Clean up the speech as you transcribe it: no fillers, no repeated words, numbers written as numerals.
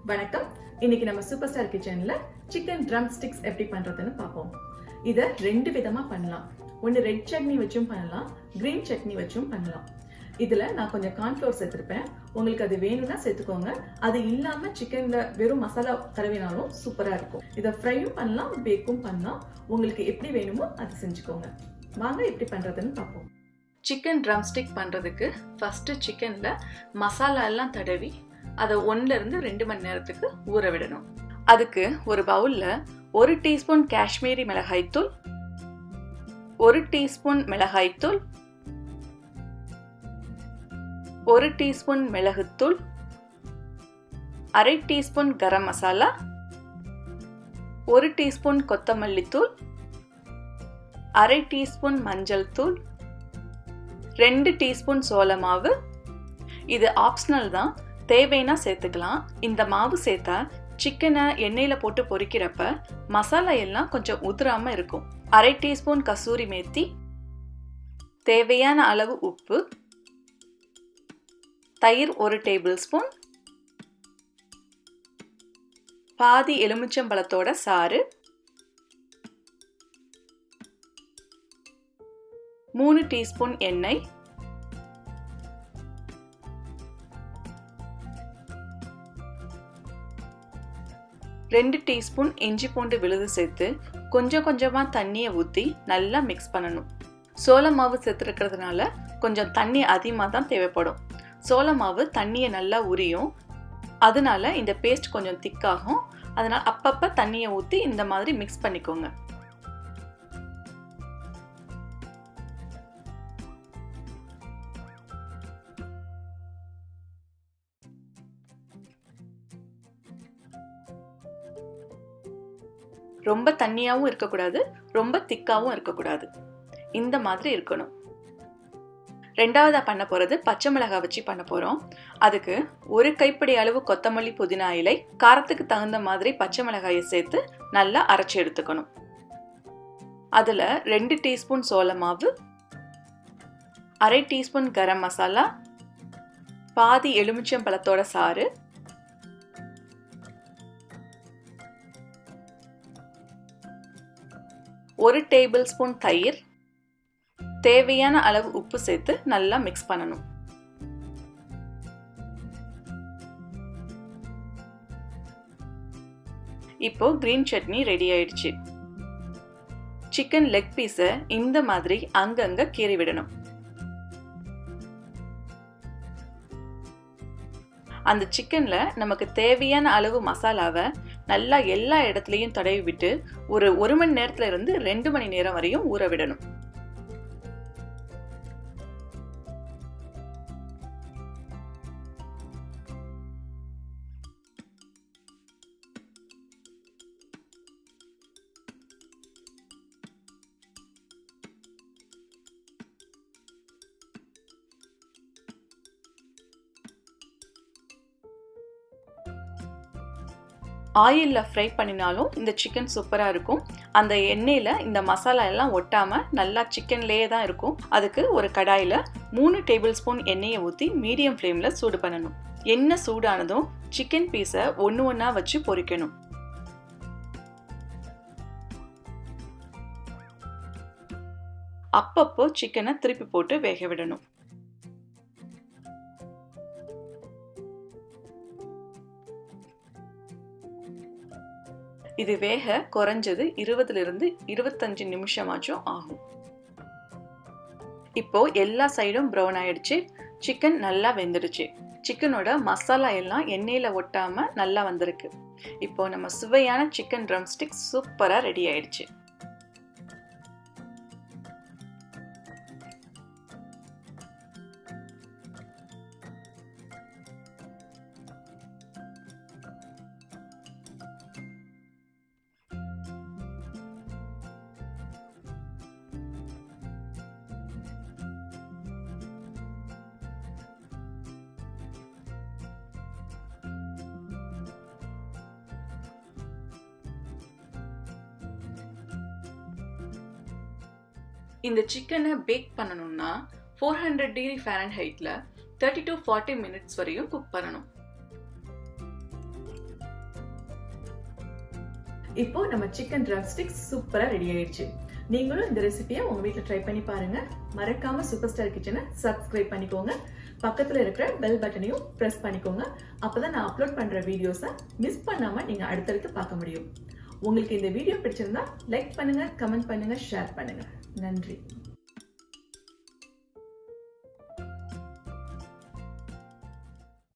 வணக்கம். இன்னைக்கு நம்ம சூப்பர் ஸ்டார் கிச்சன்ல சிக்கன் ட்ரம் ஸ்டிக்ஸ் எப்படி பண்றதுன்னு பார்ப்போம். இத ரெண்டு விதமா பண்ணலாம். ஒன்னு ரெட் சட்னி வச்சும் பண்ணலாம், கிரீன் சட்னி வச்சும் பண்ணலாம். இதுல நான் கொஞ்சம் கார்ன்ஃப்ளவர் சேர்த்திருப்பேன். உங்களுக்கு அது வேணும்னா சேர்த்துக்கோங்க. அது இல்லாம சிக்கன்ல வெறும் மசாலா தடவினாலும் சூப்பரா இருக்கும். இத ஃப்ரையும் பண்ணலாம், பேக்கும் பண்ணலாம். உங்களுக்கு எப்படி வேணுமோ அதை செஞ்சுக்கோங்க. வாங்க எப்படி பண்றதுன்னு பார்ப்போம். சிக்கன் ட்ரம் ஸ்டிக் பண்றதுக்கு ஃபர்ஸ்ட் சிக்கன்ல மசாலா எல்லாம் தடவி அதை 1 to 2 மணி நேரத்துக்கு ஊற விடணும். அதுக்கு ஒரு பவுல்ல 1 டீஸ்பூன் காஷ்மீரி மிளகாய்த்தூள், 1 டீஸ்பூன் மிளகாய்த்தூள், 1 டீஸ்பூன் மிளகுத்தூள், 1/2 டீஸ்பூன் கரம் மசாலா, 1 டீஸ்பூன் கொத்தமல்லி தூள், 1/2 டீஸ்பூன் மஞ்சள் தூள், 2 டீஸ்பூன் சோள மாவு. இது ஆப்ஷனல் தான், தேவைன்னா சேர்த்துக்கலாம். இந்த மாவு சேர்த்தா சிக்கனை எண்ணெயில போட்டு பொரிக்கிறப்ப மசாலா எல்லாம் கொஞ்சம் உதிராம இருக்கும். 1/2 டீஸ்பூன் கசூரி மேத்தி, தேவையான அளவு உப்பு, தயிர் 1 டேபிள் ஸ்பூன், பாதி எலுமிச்சம்பழத்தோட சாறு, 3 டீஸ்பூன் எண்ணெய், 2 டீஸ்பூன் இஞ்சி பூண்டு விழுது சேர்த்து கொஞ்சம் கொஞ்சமா தண்ணியை ஊற்றி நல்லா மிக்ஸ் பண்ணணும். சோள மாவு சேர்த்துருக்கிறதுனால கொஞ்சம் தண்ணி அதிகமாக தான் தேவைப்படும். சோள மாவு தண்ணியை நல்லா உரியும், அதனால இந்த பேஸ்ட் கொஞ்சம் திக்காகும். அதனால் அப்பப்போ தண்ணியை ஊற்றி இந்த மாதிரி மிக்ஸ் பண்ணிக்கோங்க. ரொம்ப தண்ணியாகவும் இருக்கக்கூடாது, ரொம்ப திக்காகவும் இருக்கக்கூடாது. இந்த மாதிரி இருக்கணும். ரெண்டாவதா பண்ண போறது பச்சை மிளகாய் வச்சு பண்ண போறோம். அதுக்கு 1 கைப்பிடி அளவு கொத்தமல்லி புதினா இலை, காரத்துக்கு தகுந்த மாதிரி பச்சை மிளகாயை சேர்த்து நல்லா அரைச்சி எடுத்துக்கணும். அதுல 2 டீஸ்பூன் சோள மாவு, 1/2 டீஸ்பூன் கரம் மசாலா, பாதி எலுமிச்சம்பழத்தோட சாறு, 1 டேபிள் ஸ்பூன் தயிர், தேவையான அளவு உப்பு சேர்த்து நல்லா மிக்ஸ் பண்ணணும். இப்போ கிரீன் சட்னி ரெடி ஆயிடுச்சு. சிக்கன் லெக் பீஸை இந்த மாதிரி அங்கங்க கீறி விடணும். அந்த சிக்கன்ல நமக்கு தேவையான அளவு மசாலாவை நல்லா எல்லா இடத்துலையும் தடவி விட்டு ஒரு 1 மணி நேரத்துல இருந்து 2 மணி நேரம் வரையும் ஊற விடணும். ஆயில்ல ஃப்ரை பண்ணினாலும் இந்த சிக்கன் சூப்பரா இருக்கும். அந்த எண்ணெயில இந்த மசாலா எல்லாம் ஒட்டாம நல்லா சிக்கன்லயே தான் இருக்கும். அதுக்கு ஒரு கடாயில 3 டேபிள் ஸ்பூன் எண்ணெயை ஊற்றி மீடியம் ஃப்ளேம்ல சூடு பண்ணணும். எண்ணெய் சூடானதும் சிக்கன் பீஸை ஒண்ணா வச்சு பொரிக்கணும். அப்பப்போ சிக்கனை திருப்பி போட்டு வேக விடணும். இது வேக குறைஞ்சது 20 to 25 நிமிஷமாச்சும் ஆகும். இப்போ எல்லா சைடும் ப்ரௌன் ஆயிடுச்சு. சிக்கன் நல்லா வெந்துடுச்சு. சிக்கனோட மசாலா எல்லாம் எண்ணெயில ஒட்டாம நல்லா வந்திருக்கு. இப்போ நம்ம சுவையான சிக்கன் ட்ரம் ஸ்டிக்ஸ் சூப்பரா ரெடி ஆயிடுச்சு. இந்த சிக்கனை பேக் பண்ணணும்னா 400 டிகிரி ஃபாரன்ஹைட்ல 30 to 40 minutes வரையும் குக் பண்ணணும். இப்போ நம்ம சிக்கன் ட்ரம்ஸ்டிக்ஸ் சூப்பரா ரெடி ஆயிடுச்சு. நீங்களும் இந்த ரெசிபியை உங்க வீட்ல ட்ரை பண்ணி பாருங்க. மறக்காம சூப்பர் ஸ்டார் கிச்சனை சப்ஸ்கிரைப் பண்ணிக்கோங்க. பக்கத்துல இருக்கிற பெல் பட்டனையும் பிரஸ் பண்ணிக்கோங்க. அப்பதான் நான் அப்லோட் பண்ற வீடியோஸை மிஸ் பண்ணாம நீங்க அடுத்தடுத்து பார்க்க முடியும். உங்களுக்கு இந்த வீடியோ பிடிச்சிருந்தா லைக் பண்ணுங்க, கமெண்ட் பண்ணுங்க, ஷேர் பண்ணுங்க. நன்றி.